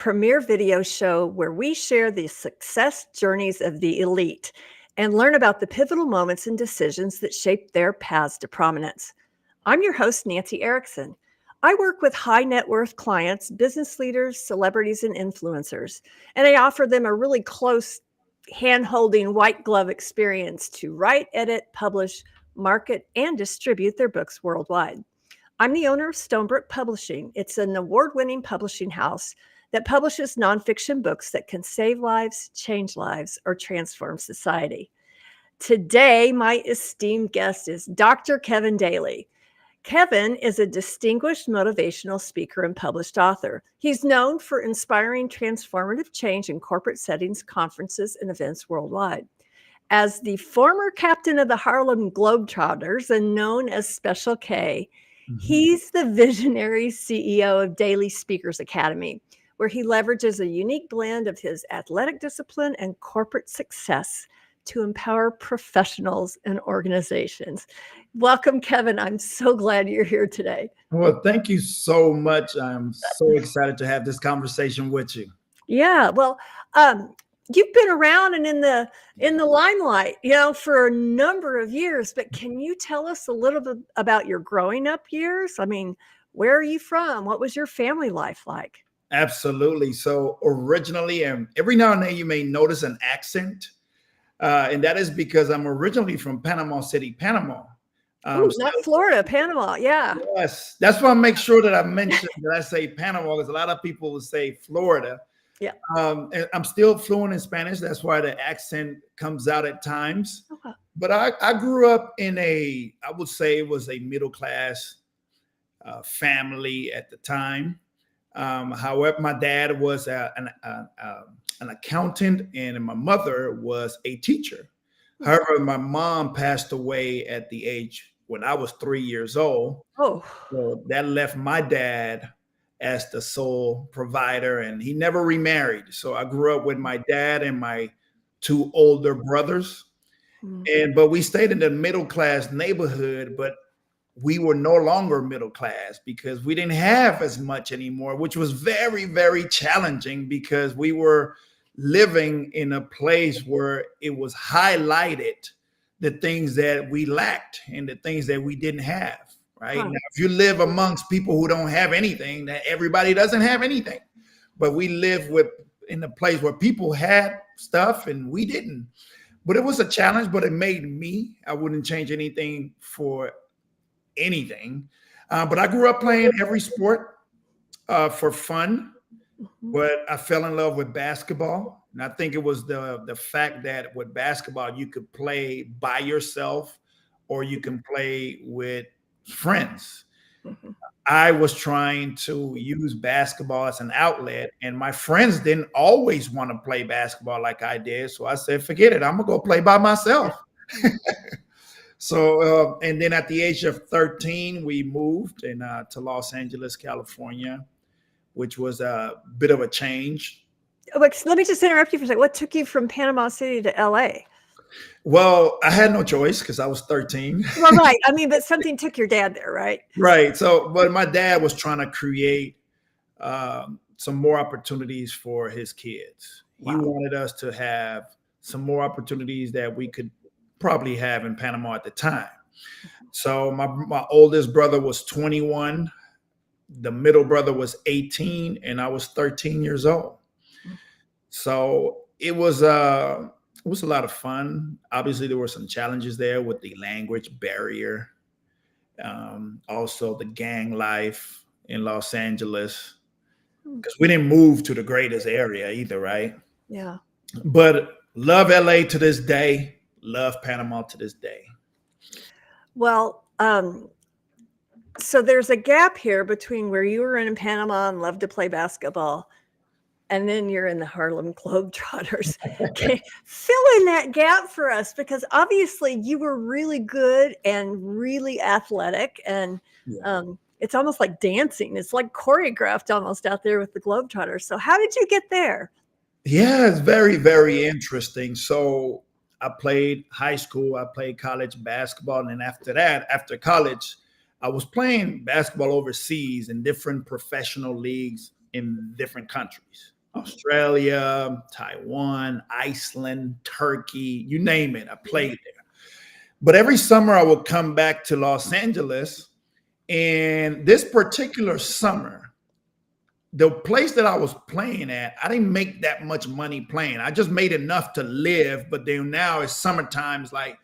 premier video show where we share the success journeys of the elite and learn about the pivotal moments and decisions that shape their paths to prominence. I'm your host, Nancy Erickson. I work with high net worth clients, business leaders, celebrities, and influencers, and I offer them a really close, hand holding, white glove experience to write, edit, publish, market, and distribute their books worldwide. I'm the owner of Stonebrook Publishing. It's an award winning publishing house that publishes nonfiction books that can save lives, change lives, or transform society. Today, my esteemed guest is Dr. Kevin Daley. Kevin is a distinguished motivational speaker and published author. He's known for inspiring transformative change in corporate settings, conferences, and events worldwide. As the former captain of the Harlem Globetrotters and known as Special K, he's the visionary CEO of Daley Speakers Academy, where he leverages a unique blend of his athletic discipline and corporate success to empower professionals and organizations. Welcome, Kevin. I'm so glad you're here today. Well, thank you so much. I'm so excited to have this conversation with you. Yeah, well, you've been around and in the limelight, for a number of years. But can you tell us a little bit about your growing up years? I mean, where are you from? What was your family life like? Absolutely. So originally, and every now and then you may notice an accent, and that is because I'm originally from Panama City, Panama. Not Florida, Panama. Yeah. Yes, that's why I make sure that I mention that I say Panama, because a lot of people will say Florida. Yeah. And I'm still fluent in Spanish. That's why the accent comes out at times. Okay. But I grew up in I would say it was a middle class family at the time. However, my dad was an accountant and my mother was a teacher. However, my mom passed away at the age when I was 3 years old. Oh, so that left my dad as the sole provider, and he never remarried. So I grew up with my dad and my two older brothers. But we stayed in the middle class neighborhood, but we were no longer middle class because we didn't have as much anymore, which was very, very challenging because we were living in a place where it was highlighted the things that we lacked and the things that we didn't have. Right. Now, if you live amongst people who don't have anything, that everybody doesn't have anything, but we live in a place where people had stuff and we didn't. But it was a challenge, but it made me. I wouldn't change anything for anything. But I grew up playing every sport for fun. But I fell in love with basketball. And I think it was the fact that with basketball, you could play by yourself or you can play with friends. I was trying to use basketball as an outlet, and my friends didn't always want to play basketball like I did. So I said, forget it. I'm going to go play by myself. So, and then at the age of 13, we moved to Los Angeles, California, which was a bit of a change. Let me just interrupt you for a second. What took you from Panama City to LA? Well, I had no choice because I was 13. Well, right. I mean, but something took your dad there, right? Right. So, but my dad was trying to create some more opportunities for his kids. Wow. He wanted us to have some more opportunities that we could probably have in Panama at the time. So my oldest brother was 21. The middle brother was 18 and I was 13 years old. So it was a lot of fun. Obviously, there were some challenges there with the language barrier. Also the gang life in Los Angeles, because we didn't move to the greatest area either, right? Yeah. But love LA to this day, love Panama to this day. Well, so there's a gap here between where you were in Panama and loved to play basketball, and then you're in the Harlem Globetrotters. Okay, fill in that gap for us, because obviously you were really good and really athletic, and it's almost like dancing. It's like choreographed almost out there with the Globetrotters. So how did you get there? Yeah, it's very, very interesting. So I played high school, I played college basketball. And then after that, after college, I was playing basketball overseas in different professional leagues in different countries. Australia, Taiwan, Iceland, Turkey, you name it. I played there. But every summer I would come back to Los Angeles. And this particular summer, the place that I was playing at, I didn't make that much money playing. I just made enough to live. But then now it's summertime. It's like,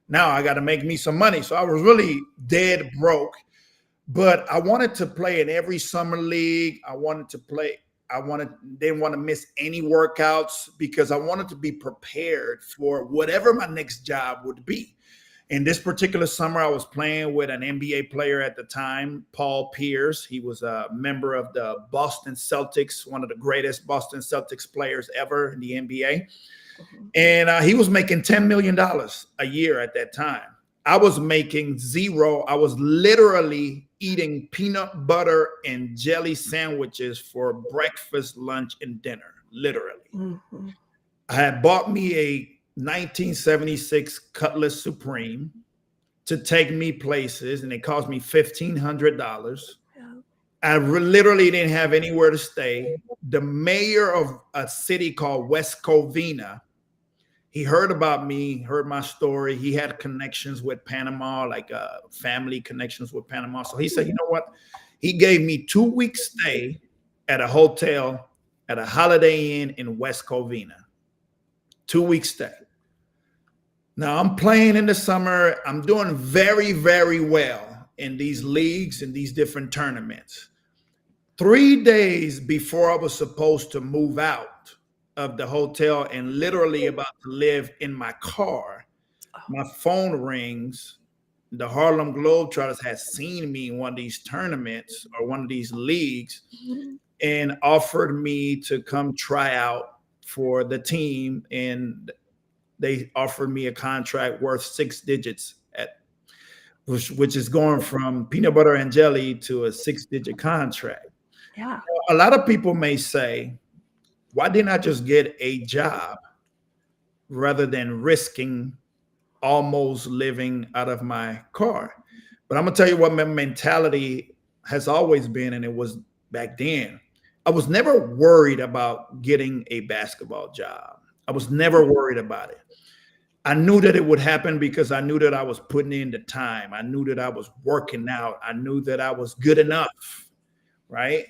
now I got to make me some money. So I was really dead broke. But I wanted to play in every summer league. I wanted to play. Didn't want to miss any workouts because I wanted to be prepared for whatever my next job would be. In this particular summer, I was playing with an NBA player at the time, Paul Pierce. He was a member of the Boston Celtics, one of the greatest Boston Celtics players ever in the NBA. And he was making $10 million a year at that time. I was making zero. I was literally eating peanut butter and jelly sandwiches for breakfast, lunch, and dinner, literally. I had bought me a 1976 Cutlass Supreme to take me places, and it cost me $1,500. I literally didn't have anywhere to stay. The mayor of a city called West Covina, he heard about me, heard my story. He had connections with Panama, like family connections with Panama. So he said, you know what? He gave me 2 weeks stay at a hotel at a Holiday Inn in West Covina. 2 weeks stay. Now I'm playing in the summer. I'm doing very, very well in these leagues and these different tournaments. 3 days before I was supposed to move out of the hotel and literally about to live in my car, my phone rings. The Harlem Globetrotters had seen me in one of these tournaments or one of these leagues and offered me to come try out for the team. And they offered me a contract worth 6 digits, which is going from peanut butter and jelly to a 6-digit contract. Yeah. A lot of people may say, why didn't I just get a job rather than risking almost living out of my car? But I'm going to tell you what my mentality has always been, and it was back then. I was never worried about getting a basketball job. I was never worried about it. I knew that it would happen because I knew that I was putting in the time. I knew that I was working out. I knew that I was good enough, right?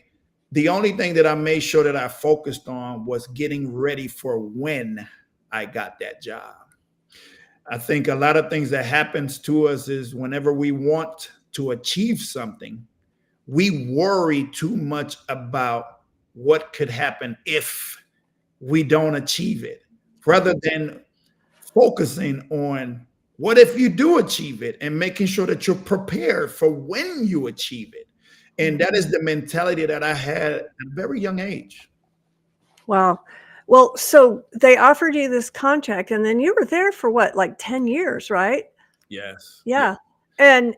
The only thing that I made sure that I focused on was getting ready for when I got that job. I think a lot of things that happens to us is whenever we want to achieve something, we worry too much about what could happen if we don't achieve it, rather than focusing on what if you do achieve it and making sure that you're prepared for when you achieve it. And that is the mentality that I had at a very young age. Wow. Well, so they offered you this contract, and then you were there for what, like 10 years, right? Yes. Yeah. And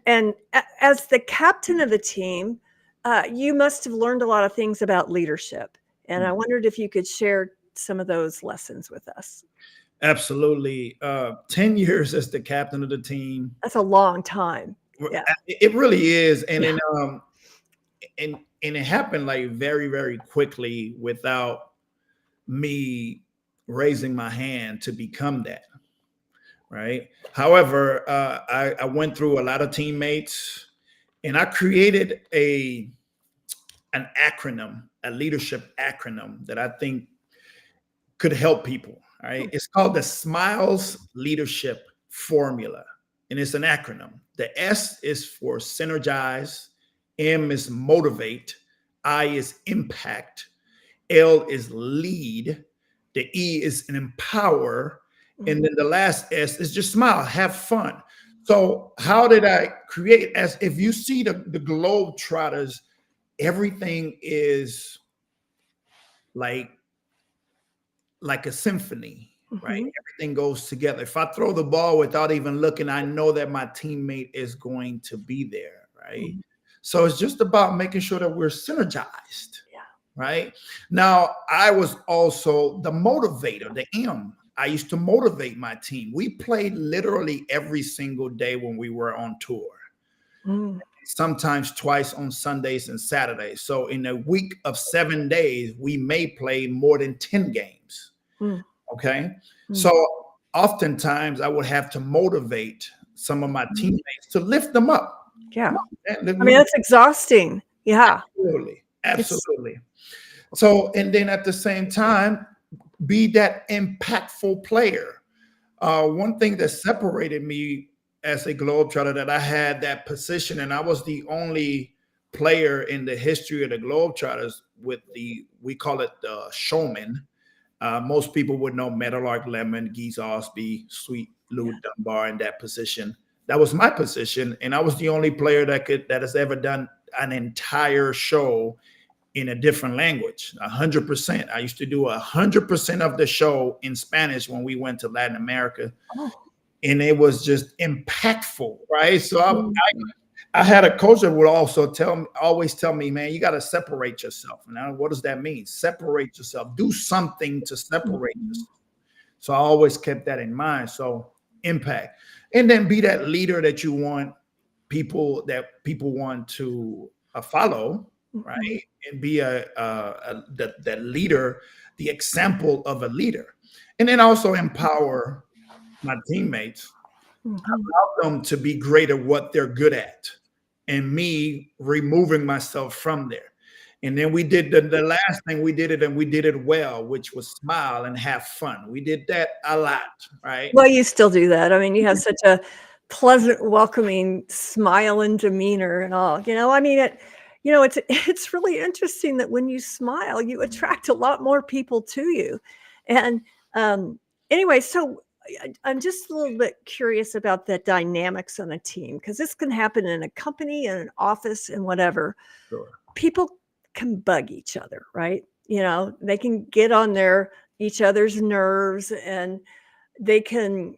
as the captain of the team, you must have learned a lot of things about leadership. And I wondered if you could share some of those lessons with us. Absolutely. 10 years as the captain of the team. That's a long time. Yeah. It really is. And and it happened like very, very quickly without me raising my hand to become that. Right. However, I went through a lot of teammates, and I created an acronym, a leadership acronym that I think could help people. All right. It's called the SMILES Leadership Formula, and it's an acronym. The S is for synergize, M is motivate, I is impact, L is lead, the E is an empower, and then the last S is just smile, have fun. So how did I create? As if you see the Globetrotters, everything is like a symphony, right? Everything goes together. If I throw the ball without even looking, I know that my teammate is going to be there, right? So it's just about making sure that we're synergized, right? Now, I was also the motivator, the M. I used to motivate my team. We played literally every single day when we were on tour. sometimes twice on Sundays and Saturdays. So in a week of 7 days, we may play more than 10 games. Mm, Okay. mm, So oftentimes I would have to motivate some of my mm. teammates to lift them up. Come Yeah. on, man, I mean, that's exhausting. Yeah. absolutely. It's Absolutely. So, and then at the same time, be that impactful player. One thing that separated me as a Globetrotter, that I had that position, and I was the only player in the history of the Globetrotters with we call it the showman. Most people would know Meadowlark Lemon, Geese Osby, Sweet Lou yeah. Dunbar in that position. That was my position, and I was the only player that has ever done an entire show in a different language. 100%. I used to do 100% of the show in Spanish when we went to Latin America, Oh. and it was just impactful, right? So Mm, I had a coach that would also always tell me, man, you got to separate yourself. Now, what does that mean? Separate yourself. Do something to separate mhm, yourself. So I always kept that in mind. So impact, and then be that leader that you want people want to follow, mhm, right? And be that leader, the example of a leader, and then also empower my teammates, mhm. them to be great at what they're good at, and me removing myself from there. And then we did the last thing we did it, and we did it well, which was smile and have fun. We did that a lot, right? Well, you still do that. I mean, you have such a pleasant, welcoming smile and demeanor and all, I mean, it's it's really interesting that when you smile, you attract a lot more people to you. And, anyway, so I'm just a little bit curious about the dynamics on a team because this can happen in a company, in an office, and whatever. Sure. People can bug each other, right? They can get on their each other's nerves and they can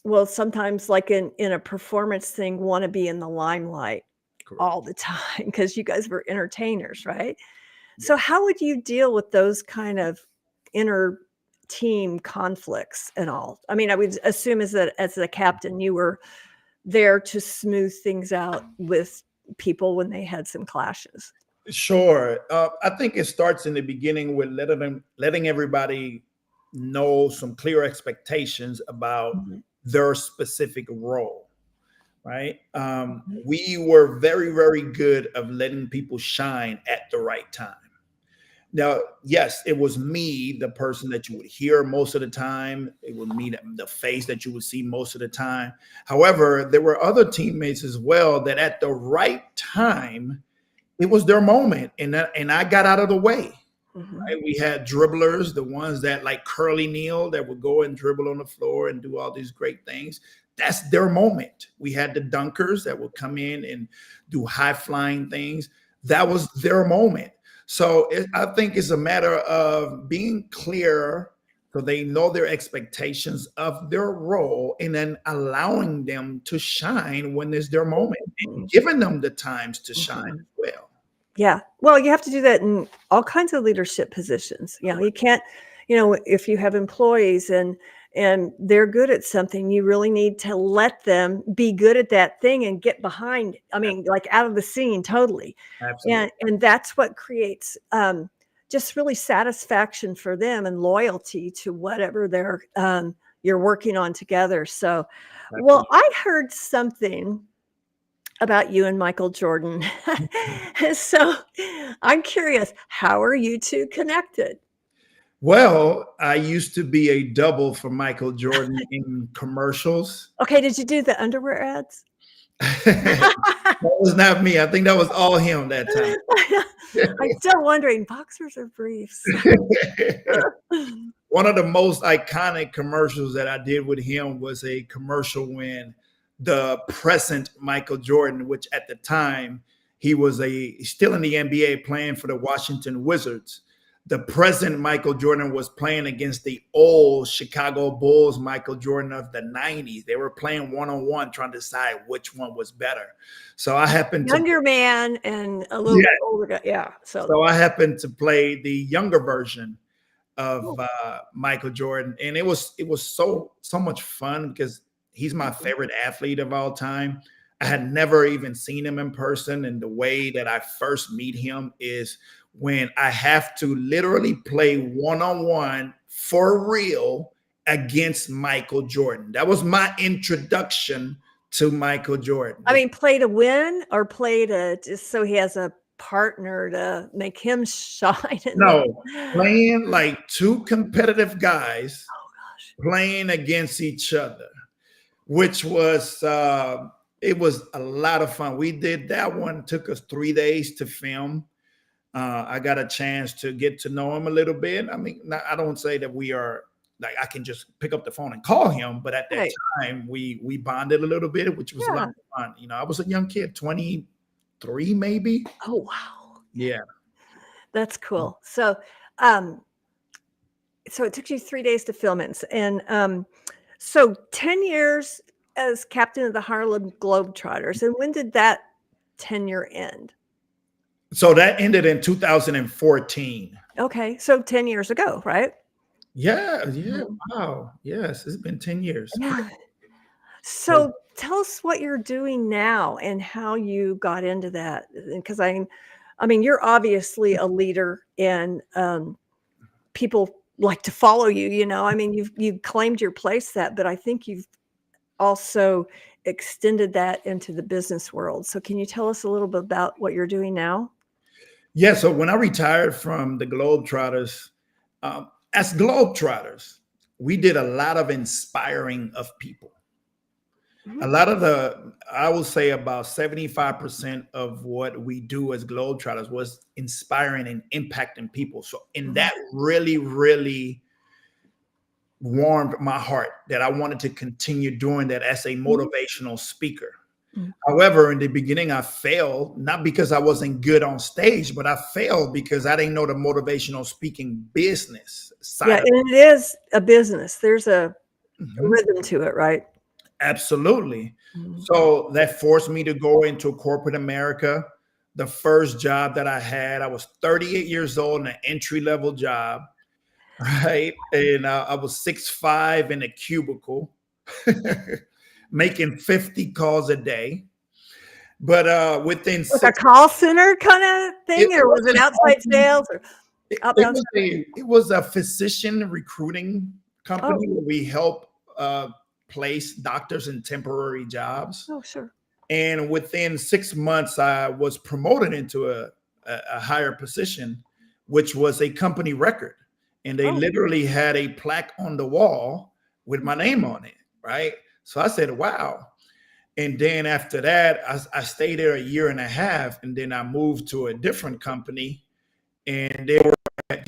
well, sometimes like in a performance thing, wanna be in the limelight Correct. all the time because you guys were entertainers, right? Yeah. So how would you deal with those kind of inner team conflicts and all? I mean, I would assume as a captain, you were there to smooth things out with people when they had some clashes. Sure. I think it starts in the beginning with letting everybody know some clear expectations about Mhm, their specific role, right? mhm, We were very, very good of letting people shine at the right time. Now, yes, it was me, the person that you would hear most of the time. It was me, the face that you would see most of the time. However, there were other teammates as well that at the right time, it was their moment, and I got out of the way. mhm, Right? We had dribblers, the ones that like Curly Neal that would go and dribble on the floor and do all these great things. That's their moment. We had the dunkers that would come in and do high flying things. That was their moment. So I think it's a matter of being clear so they know their expectations of their role and then allowing them to shine when it's their moment and mhm, giving them the times to shine mhm. as well. Yeah. Well, you have to do that in all kinds of leadership positions. You Correct. can't, if you have employees and they're good at something, you really need to let them be good at that thing and get behind, I mean, like out of the scene totally. Absolutely. And that's what creates just really satisfaction for them and loyalty to whatever you're working on together. So, well, Absolutely. I heard something about you and Michael Jordan. So, I'm curious, how are you 2 connected? Well, I used to be a double for Michael Jordan in commercials. Okay, did you do the underwear ads? That was not me. I think that was all him that time. I'm still wondering, boxers or briefs? One of the most iconic commercials that I did with him was a commercial when the present Michael Jordan, which at the time he was still in the NBA playing for the Washington Wizards. The present Michael Jordan was playing against the old Chicago Bulls Michael Jordan of the 90s. They were playing one-on-one, trying to decide which one was better. So I happened to Younger man and a little yeah, bit older guy, yeah, so so I happened to play the younger version of cool. Michael Jordan, and it was so much fun because he's my Mhm, favorite athlete of all time. I had never even seen him in person. And the way that I first meet him is when I have to literally play one-on-one for real against Michael Jordan. That was my introduction to Michael Jordan. I mean, play to win or play to just so he has a partner to make him shine and look. No, playing like two competitive guys Oh gosh. playing against each other, which was it was a lot of fun. We did that one, took us 3 days to film. I got a chance to get to know him a little bit. I mean, I don't say that we are like I can just pick up the phone and call him, but at that Right. time we bonded a little bit, which was a lot Yeah. of fun. You know, I was a young kid, 23 maybe. Oh wow. Yeah. That's cool. Um, so it took you 3 days to film it, and so 10 years as captain of the Harlem Globetrotters, and when did that tenure end? So that ended in 2014. Okay, so 10 years ago, right? Yeah, yeah. Mhm. Wow. Yes, it's been 10 years. Yeah. So tell us what you're doing now and how you got into that, because I mean, you're obviously a leader and, people like to follow you, you know? I mean, you've claimed your place that, but I think you've also extended that into the business world. So can you tell us a little bit about what you're doing now? Yeah, so when I retired from the Globetrotters, as Globetrotters, we did a lot of inspiring of people. A Mhm. lot of I will say about 75% of what we do as Globetrotters was inspiring and impacting people. So, and Mhm. that really, really warmed my heart that I wanted to continue doing that as a Mhm. motivational speaker. Mhm. However, in the beginning, I failed, not because I wasn't good on stage, but I failed because I didn't know the motivational speaking business Yeah, side of and it is a business. There's a it. Mhm. rhythm to it, right? Absolutely. Mhm. So that forced me to go into corporate America. The first job that I had, I was 38 years old in an entry level job, right? And I was 6'5" in a cubicle, making 50 calls a day. But within Like a 6 call center kinda it thing, or was it wasn't outside sales or outbound sales? it was a physician recruiting Oh, company where we help place doctors in temporary jobs. oh, sure. And within 6 months, I was promoted into a higher position, which was a company record. And they Oh, literally had a plaque on the wall with my name on it, right? So I said, wow. And then after that, I stayed there a year and a half, and then I moved to a different company. And they were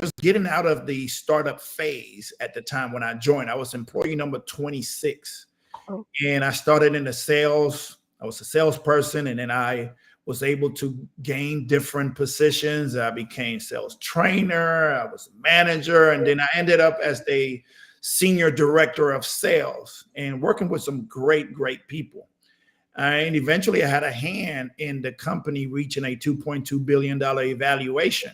just getting out of the startup phase at the time when I joined. I was employee number 26. oh, And I started in the sales. I was a salesperson, and then I was able to gain different positions. I became sales trainer. I was a manager, and then I ended up as the senior director of sales and working with some great, great people. And eventually, I had a hand in the company reaching a $2.2 billion evaluation.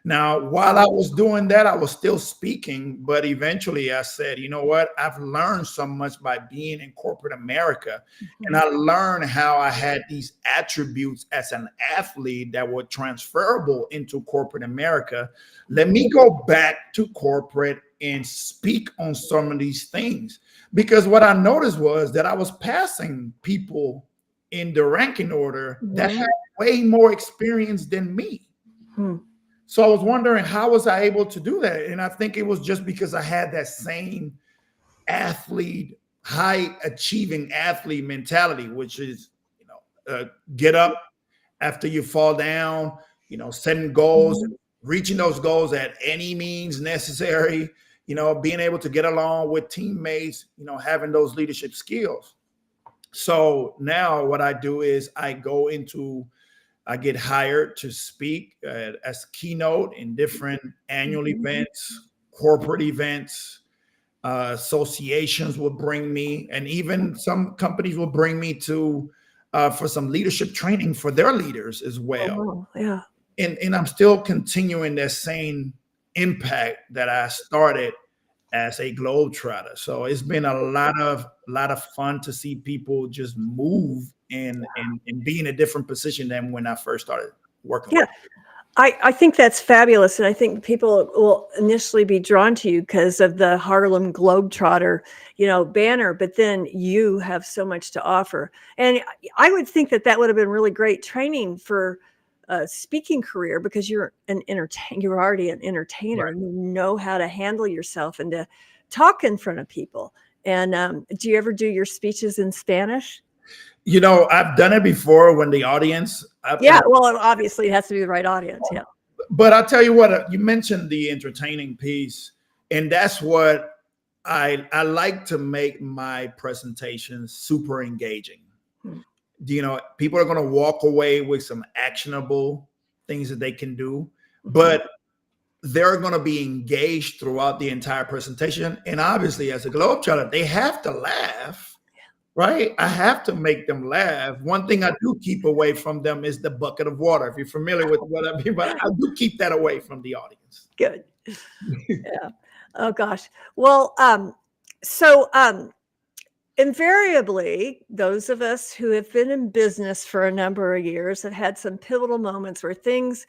Now, while I was doing that, I was still speaking, but eventually I said, you know what? I've learned so much by being in corporate America. And mhm, I learned how I had these attributes as an athlete that were transferable into corporate America. Let me go back to corporate and speak on some of these things. Because what I noticed was that I was passing people in the ranking order that mhm, had way more experience than me. hmm. So I was wondering how was I able to do that? And I think it was just because I had that same athlete, high achieving athlete mentality, which is, get up after you fall down, setting goals, Mhm. reaching those goals at any means necessary, being able to get along with teammates, having those leadership skills. So now what I do is I get hired to speak as keynote in different annual Mhm. events, corporate events. Associations will bring me, and even some companies will bring me to for some leadership training for their leaders as Oh, well. wow, yeah. And I'm still continuing that same impact that I started as a globetrotter. So it's been a lot of fun to see people just move and be in a different position than when I first started working Yeah. with. I think that's fabulous. And I think people will initially be drawn to you because of the Harlem Globetrotter, banner, but then you have so much to offer. And I would think that that would have been really great training for a speaking career because you're already an entertainer Right. and you know how to handle yourself and to talk in front of people. And do you ever do your speeches in Spanish? I've done it before when the audience, Yeah, well, obviously it has to be the right audience. Yeah. but I'll tell you what, you mentioned the entertaining piece, and that's what I like to make my presentations super engaging. Hmm. People are going to walk away with some actionable things that they can do, Mhm. but they're going to be engaged throughout the entire presentation. And obviously, as a globetrotter, they have to laugh, right? I have to make them laugh. One thing I do keep away from them is the bucket of water. If you're familiar with what I mean, but I do keep that away from the audience. Good. Yeah. Oh gosh. Well, invariably, those of us who have been in business for a number of years have had some pivotal moments where things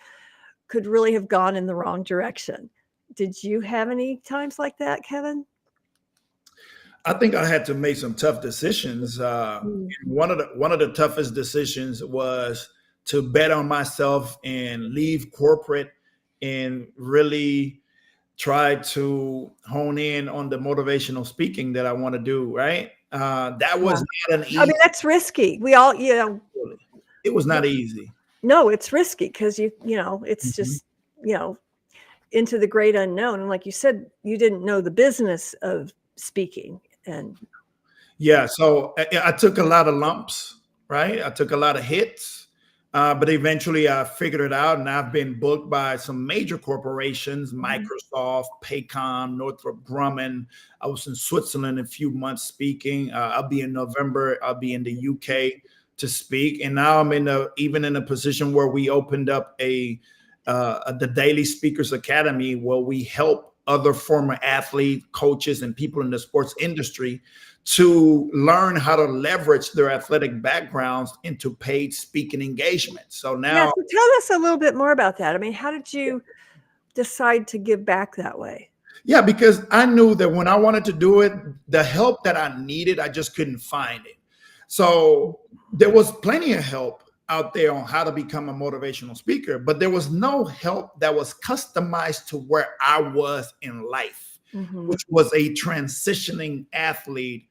could really have gone in the wrong direction. Did you have any times like that, Kevin? I think I had to make some tough decisions. Mm. One of the toughest decisions was to bet on myself and leave corporate and really try to hone in on the motivational speaking that I want to do. Right, that Yeah. was not an I mean, easy. that's risky. We all, It was not easy. no, it's risky because it's Mhm. just, you know, into the great unknown. And like you said, you didn't know the business of speaking. And Yeah, so I took a lot of lumps, right? I took a lot of hits, but eventually I figured it out, and I've been booked by some major corporations: Mhm. Microsoft, Paycom, Northrop Grumman. I was in Switzerland a few months speaking. I'll be in November. I'll be in the UK to speak, and now I'm even in a position where we opened up the Daley Speakers Academy, where we help other former athletes, coaches, and people in the sports industry to learn how to leverage their athletic backgrounds into paid speaking engagement. So Yeah, now, so tell us a little bit more about that. I mean, how did you decide to give back that way? yeah, because I knew that when I wanted to do it, the help that I needed, I just couldn't find it. So there was plenty of help out there on how to become a motivational speaker, but there was no help that was customized to where I was in life, Mhm. which was a transitioning athlete,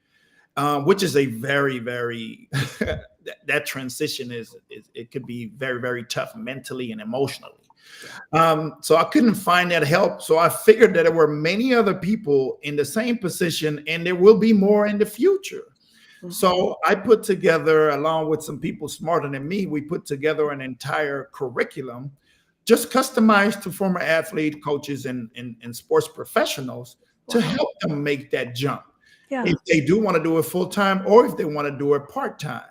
which is a very, very that transition is it could be very, very tough mentally and emotionally. Yeah. So I couldn't find that help. So I figured that there were many other people in the same position, and there will be more in the future. Mhm. So I put together, along with some people smarter than me, we put together an entire curriculum just customized to former athlete coaches and sports professionals to Wow. help them make that jump Yeah. if they do want to do it full time or if they want to do it part time.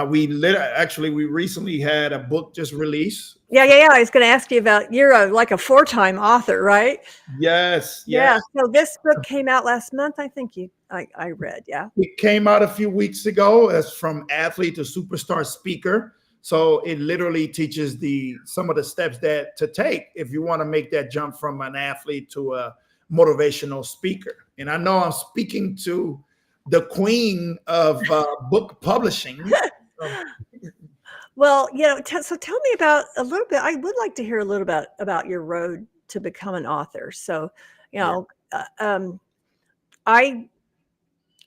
We recently had a book just released. Yeah. I was gonna ask you about you're like a 4-time author, right? Yes, yes. Yeah. So this book came out last month, I think I read, yeah. It came out a few weeks ago as From Athlete to Superstar Speaker. So it literally teaches some of the steps that to take if you want to make that jump from an athlete to a motivational speaker. And I know I'm speaking to the queen of book publishing. So, Well, so tell me about a little bit. I would like to hear a little bit about your road to become an author. So, you yeah, know, I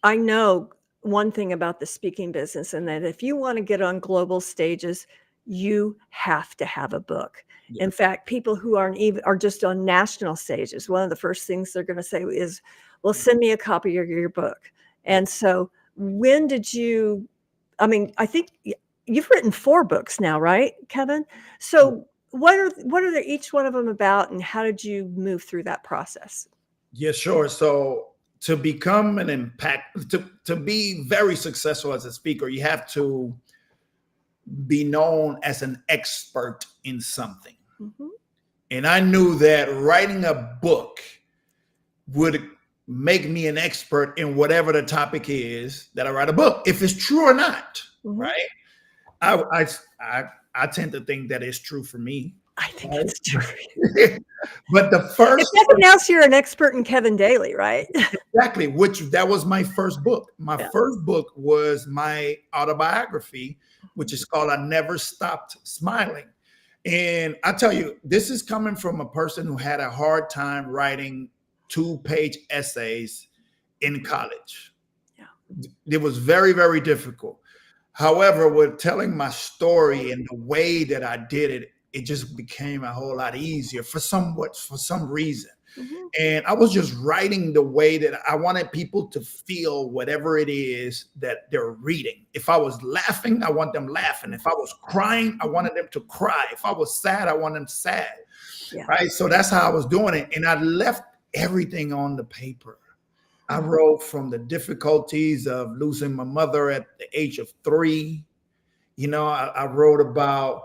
I know one thing about the speaking business, and that if you want to get on global stages, you have to have a book. yeah. In fact, people who aren't even are just on national stages, one of the first things they're going to say is, "Well, send me a copy of your book." And so, when did you? I mean, I think you've written 4 books now, right, Kevin? So, what are each one of them about, and how did you move through that process? Yeah, sure. So to become an impact, to be very successful as a speaker, you have to be known as an expert in something. Mhm. And I knew that writing a book would make me an expert in whatever the topic is that I write a book, if it's true or not, Mhm. right? I I tend to think that it's true for me, I think right? it's true. But the If first nothing else, you're an expert in Kevin Daley, right? exactly, which that was my first book. My Yeah. first book was my autobiography, which is called "I Never Stopped Smiling." And I tell you, this is coming from a person who had a hard time writing 2-page essays in college. Yeah. It was very, very difficult. However, with telling my story and the way that I did it, it just became a whole lot easier for some reason. Mhm. And I was just writing the way that I wanted people to feel whatever it is that they're reading. If I was laughing, I want them laughing. If I was crying, I wanted them to cry. If I was sad, I want them sad. Yeah. Right. So that's how I was doing it. And I left everything on the paper. I Mhm. wrote from the difficulties of losing my mother at the age of 3. I wrote about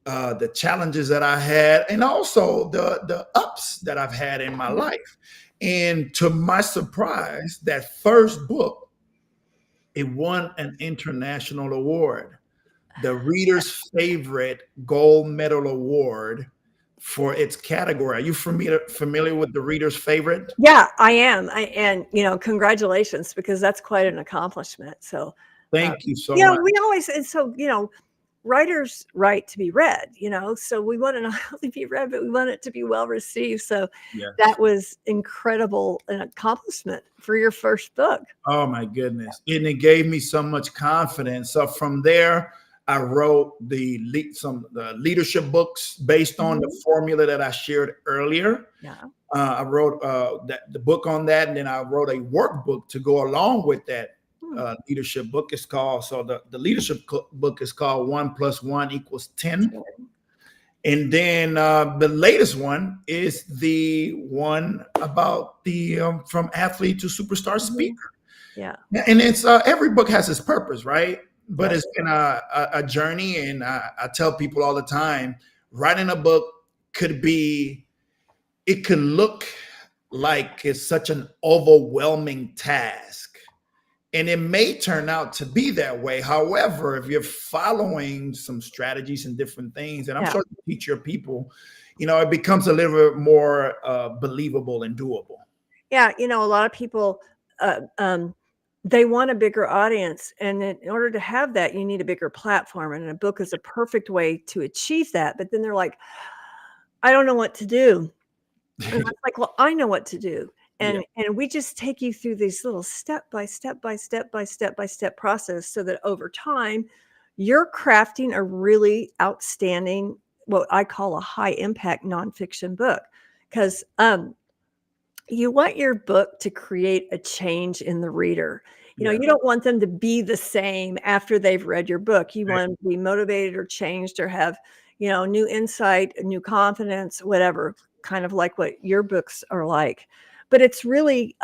the challenges that I had, and also the ups that I've had in my life. And to my surprise, that first book, it won an international award, the Reader's Favorite Gold Medal Award for its category. Are you familiar with the Reader's Favorite? Yeah, I am. And congratulations, because that's quite an accomplishment. So, uh, Thank you so much. we always, and so, writers write to be read, so we want to not only be read, but we want it to be well received. So Yes. that was incredible, an accomplishment for your first book. Oh my goodness. And it gave me so much confidence. So from there, I wrote some leadership books based on the Mhm. formula that I shared earlier. Yeah. I wrote the book on that, and then I wrote a workbook to go along with that Hmm. leadership book. It's called the leadership book is called 1 + 1 = 10. And then the latest one is the one about the from athlete to superstar Mhm. speaker. Yeah. Yeah, and it's every book has its purpose, right? But Yes. it's been a journey, and I tell people all the time, writing a book could be, it could look like it's such an overwhelming task, and it may turn out to be that way. However, if you're following some strategies and different things, and I'm Yeah. sure you teach your people, it becomes a little bit more believable and doable. Yeah. A lot of people, uh, um, they want a bigger audience. And in order to have that, you need a bigger platform. And a book is a perfect way to achieve that. But then they're like, I don't know what to do. And I was like, "Well, I know what to do." Yeah, And we just take you through these little step by step by step by step by step process, so that over time, you're crafting a really outstanding, what I call a high impact nonfiction book. 'Cause, you want your book to create a change in the reader. yeah, You don't want them to be the same after they've read your book. You right. want them to be motivated or changed or have, new insight, new confidence, whatever, kind of like what your books are like. But it's really,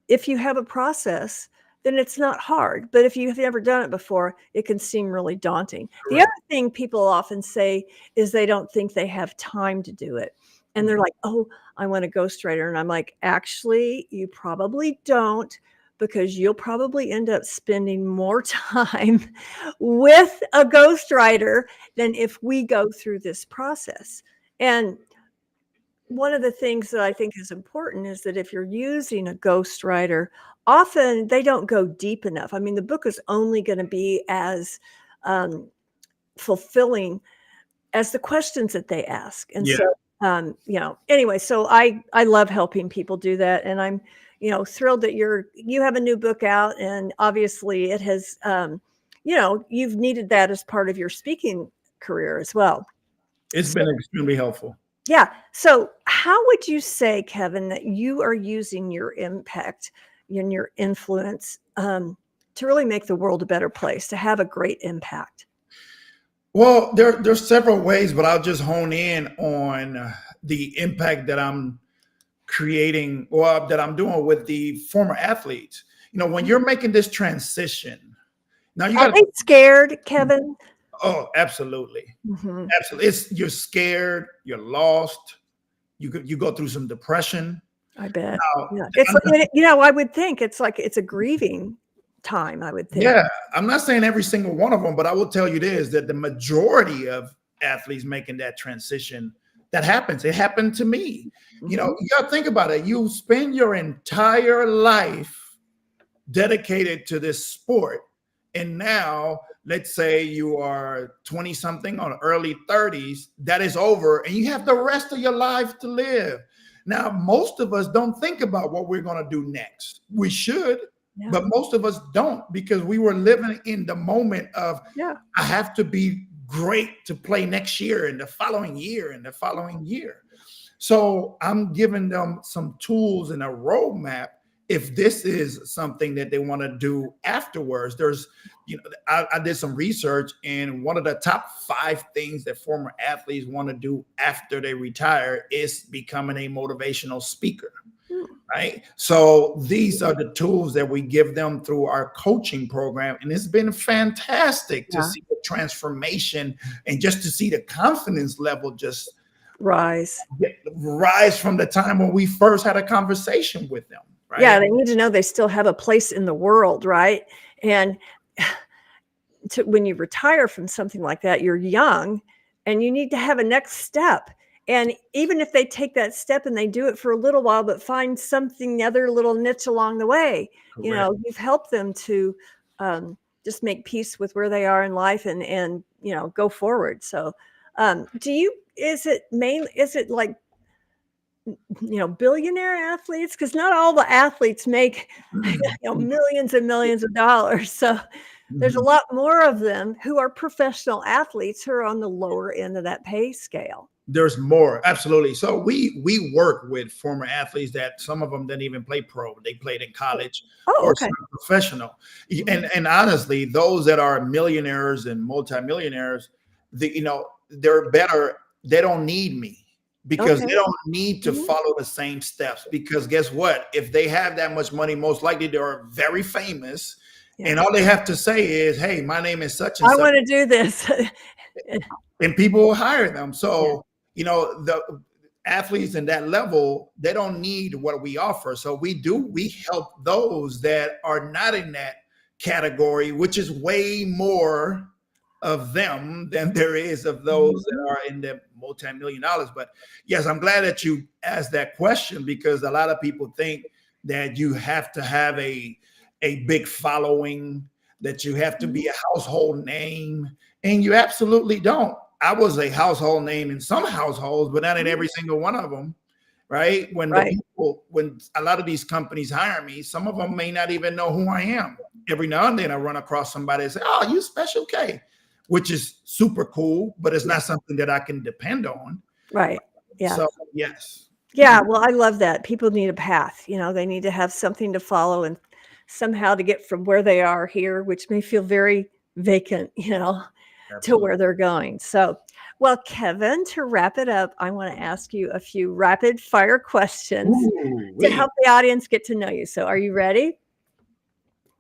if you have a process, then it's not hard. But if you've never done it before, it can seem really daunting. The other Correct. thing people often say is they don't think they have time to do it. And they're like, oh, I want a ghostwriter. And I'm like, actually, you probably don't, because you'll probably end up spending more time with a ghostwriter than if we go through this process. And one of the things that I think is important is that if you're using a ghostwriter, often they don't go deep enough. I mean, the book is only going to be as um, fulfilling as the questions that they ask. And Yeah. so, anyway, so I love helping people do that. And I'm, thrilled that you have a new book out. And obviously it has, you've needed that as part of your speaking career as well. It's So, been extremely helpful. yeah. So how would you say, Kevin, that you are using your impact and your influence to really make the world a better place, to have a great impact? Well, there's several ways, but I'll just hone in on the impact that I'm creating, or that I'm doing with the former athletes. When you're making this transition, now you Are got they scared, Kevin? oh, absolutely. Mhm. Absolutely. You're scared, you're lost, you go through some depression. I bet. Now, Yeah. It's like, I would think it's like it's a grieving time, I would think. yeah, I'm not saying every single one of them, but I will tell you this, that the majority of athletes making that transition, that happens. It happened to me. Mhm. You got to think about it. You spend your entire life dedicated to this sport. And now, let's say you are 20 something or early 30s, that is over, and you have the rest of your life to live. Now, most of us don't think about what we're going to do next. We should, Yeah. but most of us don't, because we were living in the moment of, Yeah. I have to be great to play next year and the following year and the following year. So I'm giving them some tools and a roadmap. If this is something that they want to do afterwards, I did some research, and one of the top 5 things that former athletes want to do after they retire is becoming a motivational speaker. Mm. Right. So these are the tools that we give them through our coaching program. And it's been fantastic to Yeah. see the transformation, and just to see the confidence level just Rise. rise from the time when we first had a conversation with them. Right. Yeah, they need to know they still have a place in the world, right? And when you retire from something like that, you're young and you need to have a next step. And even if they take that step and they do it for a little while, but find something other little niche along the way, Correct. you've helped them to just make peace with where they are in life and go forward. So, is it like, billionaire athletes? Because not all the athletes make, millions and millions of dollars. So there's a Mhm. lot more of them who are professional athletes who are on the lower end of that pay scale. There's more, absolutely. So we work with former athletes that some of them didn't even play pro. They played in college Oh, or okay. some professional. Mhm. And honestly, those that are millionaires and multimillionaires, they're better. They don't need me, because Okay. they don't need to Mhm. follow the same steps. Because guess what? If they have that much money, most likely they are very famous, Yeah. and all they have to say is, "Hey, my name is such and I such," want to do this. and people will hire them. Yeah. So, the athletes in that level, they don't need what we offer. So we help those that are not in that category, which is way more of them than there is of those that Mhm. are in the multi-million dollars. But yes, I'm glad that you asked that question, because a lot of people think that you have to have a big following, that you have to be Mhm. a household name, and you absolutely don't. I was a household name in some households, but not in Mhm. every single one of them. Right? Right. When a lot of these companies hire me, some of them may not even know who I am. Every now and then I run across somebody and say, "Oh, you Special K," which is super cool, but it's Yeah. not something that I can depend on. Right. Yeah. So yes. Yeah. Well, I love that. People need a path. They need to have something to follow and somehow to get from where they are here, which may feel very vacant, to Absolutely. where they're going. So, well, Kevin, to wrap it up, I want to ask you a few rapid fire questions Ooh, to we help the audience get to know you. So, are you ready?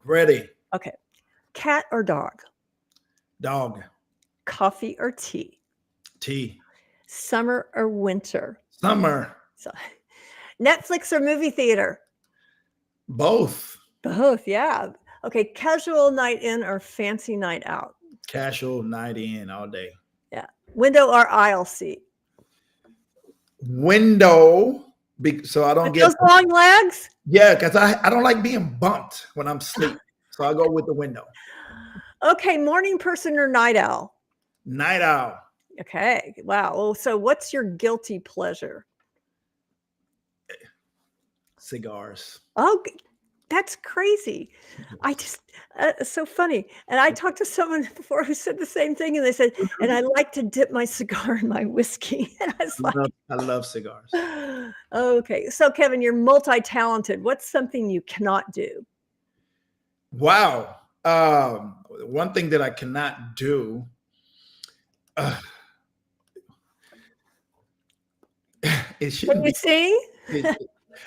ready. Okay. Cat or dog? Dog. Coffee or tea? Tea. Summer or winter? Summer. So, Netflix or movie theater? Both. Both, yeah. Okay, casual night in or fancy night out? Casual night in all day. Yeah. Window or aisle seat? Window. So I don't With get, those long legs? yeah, because I don't like being bumped when I'm asleep. So I go with the window. Okay, morning person or night owl? Night owl. Okay, wow. Well, so what's your guilty pleasure? Cigars. Oh, that's crazy. I just it's so funny. And I talked to someone before who said the same thing, and they said, "And I like to dip my cigar in my whiskey." And I was like, I love cigars. "Okay." So, Kevin, you're multi-talented. What's something you cannot do? Wow. One thing that I cannot do. Uh, it Can shouldn't you be. sing?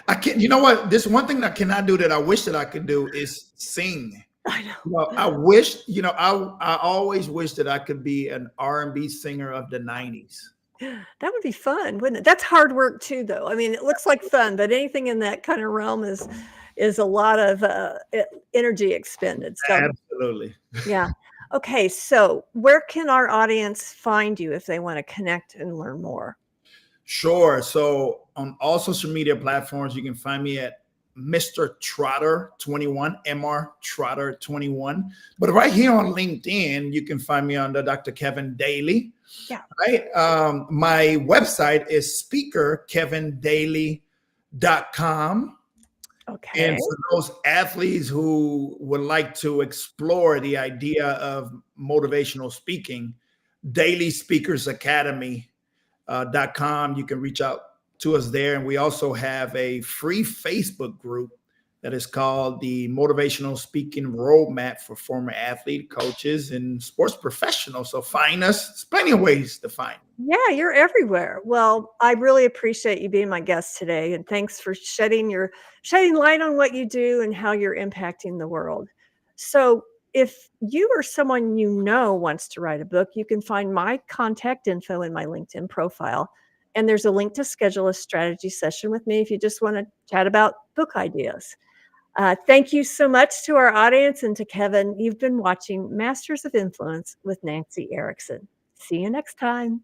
I can't. You know what? This one thing that I cannot do that I wish that I could do is sing. I know. I wish. I always wish that I could be an R&B singer of the '90s. That would be fun, wouldn't it? That's hard work too, though. I mean, it looks like fun, but anything in that kind of realm is a lot of energy expended. So, Absolutely. yeah. Okay, so where can our audience find you if they want to connect and learn more? Sure. So on all social media platforms, you can find me at Mr. Trotter 21, Mr. Trotter 21. But right here on LinkedIn, you can find me under Dr. Kevin Daley. Yeah. Right. My website is speakerkevindaley.com. Okay. And for those athletes who would like to explore the idea of motivational speaking, Daily Speakers Academy .com. You can reach out to us there. And we also have a free Facebook group that is called the Motivational Speaking Roadmap for Former Athlete Coaches and Sports Professionals. So find us. There's plenty of ways to find. Yeah, you're everywhere. Well, I really appreciate you being my guest today, and thanks for shedding light on what you do and how you're impacting the world. So, if you or someone you know wants to write a book, you can find my contact info in my LinkedIn profile, and there's a link to schedule a strategy session with me if you just want to chat about book ideas. Thank you so much to our audience and to Kevin. You've been watching Masters of Influence with Nancy Erickson. See you next time.